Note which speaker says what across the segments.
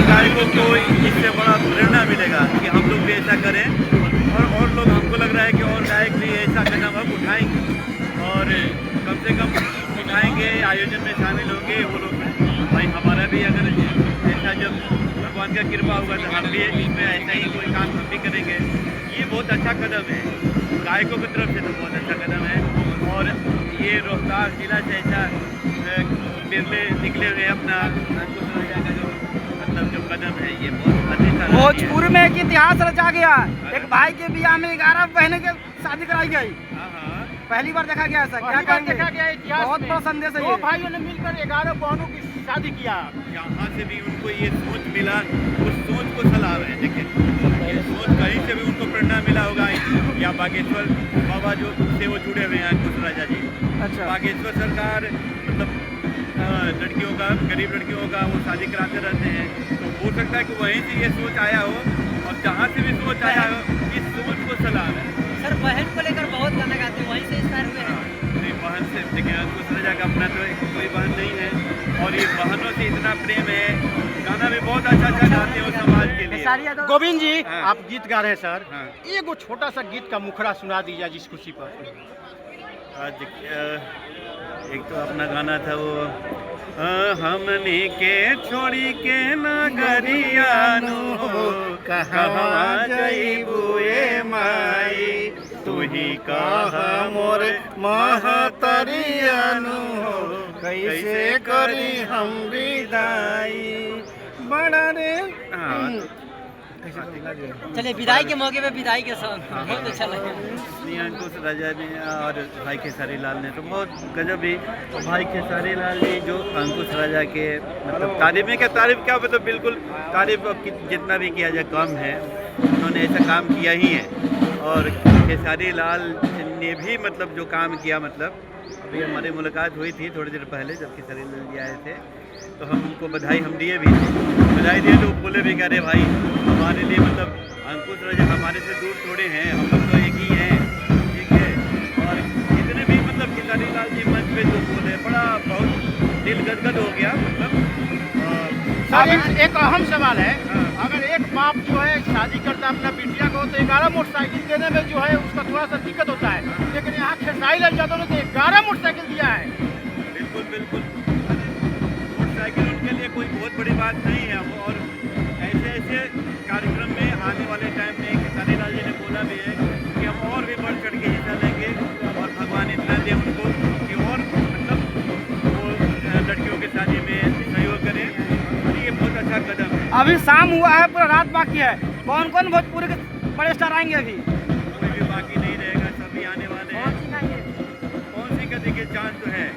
Speaker 1: गायकों को इससे बड़ा प्रेरणा मिलेगा कि हम लोग भी ऐसा करें, और लोग, हमको लग रहा है कि और गायक भी ऐसा कदम अब उठाएंगे, और कम से कम उठाएंगे, आयोजन में शामिल होंगे वो लोग। भाई हमारा भी अगर ऐसा जब भगवान का कृपा होगा तो हम भी इसमें ऐसा ही कोई काम हम भी करेंगे। ये बहुत अच्छा कदम है, गायकों की तरफ से तो बहुत अच्छा कदम है। और ये रोहतास जिला से ऐसा निकले हुए अपना अंकुश राजा का जो मतलब जो कदम है, ये बहुत अच्छा।
Speaker 2: भोजपुर में एक इतिहास रचा गया। एक भाई के ब्याह में 11 बहनों के शादी कराई गई। पहली बार देखा गया ऐसा, क्या कहेंगे?
Speaker 3: देखा गया इतिहास
Speaker 2: बहुत
Speaker 3: में।
Speaker 2: बड़ा संदेश है
Speaker 3: दो
Speaker 2: ये।
Speaker 3: भाइयों ने मिलकर 11 बहनों की शादी किया।
Speaker 1: यहाँ से भी उनको ये सोच मिला, उस सोच को सलाम है। देखिए ये सोच कहीं से भी उनको प्रेरणा मिला होगा, या बागेश्वर बाबा जो से वो जुड़े हुए हैं अंकुश राजा जी।
Speaker 2: अच्छा।
Speaker 1: बागेश्वर सरकार मतलब लड़कियों का, गरीब लड़कियों का वो शादी कराते रहते हैं, तो हो सकता है कि वहीं से ये सोच आया हो, और जहाँ से भी सोच आया हो इस सोच को सलाम है।
Speaker 4: सर बहन को लेकर बहुत गाना गाते हैं, वहीं से इंस्पायर हुए हैं।
Speaker 1: नहीं, बहन से देखिए अंकुश राजा का अपना तो कोई बहन नहीं है, और ये बहनों से इतना प्रेम है। गाना भी बहुत अच्छा गाते हैं समाज के लिए।
Speaker 3: गोविंद जी,
Speaker 1: हाँ।
Speaker 3: आप गीत गा रहे हैं सर।
Speaker 1: हाँ।
Speaker 3: एगो छोटा सा गीत का मुखड़ा सुना दीजिए जिस खुशी पर।
Speaker 1: आज एक तो अपना गाना था वो, हमनी के छोड़ी के नगरियानु कहवा जइबुए माई, तू ही कह मोर महतरियानु कैसे करी हम विदाई। बड़ा रे
Speaker 4: चलिए विदाई के मौके पे विदाई के सॉन्ग बहुत अच्छा लगा।
Speaker 1: अंकुश राजा ने और भाई खेसारी लाल ने तो बहुत गजब ही। भाई खेसारी लाल जी जो अंकुश राजा के मतलब तारीफ में क्या तारीफ, क्या मतलब बिल्कुल तारीफ जितना भी किया जाए कम है। उन्होंने ऐसा काम किया ही है, और खेसारी लाल ने भी मतलब जो काम किया, मतलब अभी हमारी मुलाकात हुई थी थोड़ी देर पहले जब खेसारी लाल जी आए थे, तो हम उनको बधाई हम दिए भी, बधाई दिए तो बोले भी कह रहे भाई हमारे लिए मतलब अंकुश राजा हमारे से दूर थोड़े हैं, हम लोग तो एक ही हैं, ठीक है। और जितने भी मतलब खेसारी लाल जी मंच पे जो बोले, बड़ा बहुत दिल गदगद हो गया। मतलब
Speaker 3: सर एक अहम सवाल है,
Speaker 1: हाँ।
Speaker 3: अगर एक बाप जो है शादी करता है अपना बिटिया को तो 11 मोटरसाइकिल देने में जो है उसका थोड़ा सा दिक्कत होता है, लेकिन यहाँ खेसारी लाल यादव ने तो 11 मोटरसाइकिल दिया है।
Speaker 1: बिल्कुल बिल्कुल, मोटरसाइकिल उनके लिए कोई बहुत बड़ी बात नहीं है। और ऐसे ऐसे कार्यक्रम में आने वाले टाइम में खेसारी लाल जी ने बोला भी है कि हम और भी बढ़ चढ़ के हिस्सा लेंगे, और भगवान इतना दे उनको कि और मतलब वो लड़कियों के शादी में सहयोग करें, और ये बहुत अच्छा कदम है।
Speaker 2: अभी शाम हुआ है, पूरा रात बाकी है। कौन कौन भोजपुर के बड़े स्टार आएंगे अभी?
Speaker 1: कोई भी बाकी नहीं रहेगा, सभी आने वाले हैं। कौन सी का देखिए चांद तो है,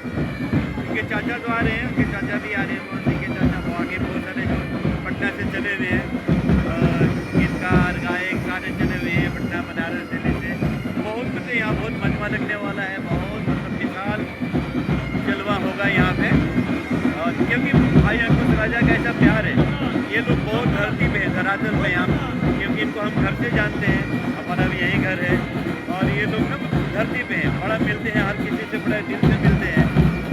Speaker 1: उनके चाचा तो आ रहे हैं, उनके चाचा भी आ रहे हैं, कौन सी के चाचा, वो आगे बहुत सारे जो पटना से चले हुए हैं गीतकार गायक सारे चले हुए हैं, पटना बनारस दिल्ली से बहुत कुछ यहाँ बहुत मजमा लगने वाला है। बहुत मतलब विशाल जलवा होगा यहाँ पे, और क्योंकि भाई अंकुश राजा का ऐसा प्यार है, ये लोग बहुत धरती पे है, धरातल पे यहाँ, क्योंकि इनको हम घर से जानते हैं, हमारा भी यही घर है, और ये लोग ना धरती पे हैं, बड़ा मिलते हैं, हर किसी से बड़ा दिल से मिलते हैं।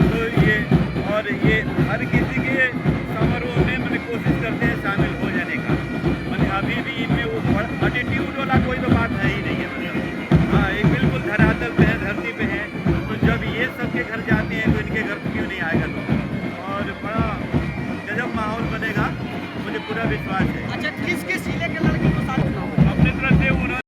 Speaker 1: तो ये और ये हर किसी के समारोह में मैंने कोशिश करते हैं शामिल हो जाने का। मैंने अभी भी इनमें वो एटीट्यूड वाला कोई तो बात है ही नहीं है। मतलब हाँ, एक बिल्कुल धरातल पे है, धरती पे है, तो जब ये सबके घर जाते हैं तो इनके घर क्यों नहीं आएगा लोग, और बड़ा गजब माहौल बनेगा, मुझे पूरा विश्वास है।
Speaker 4: अच्छा किस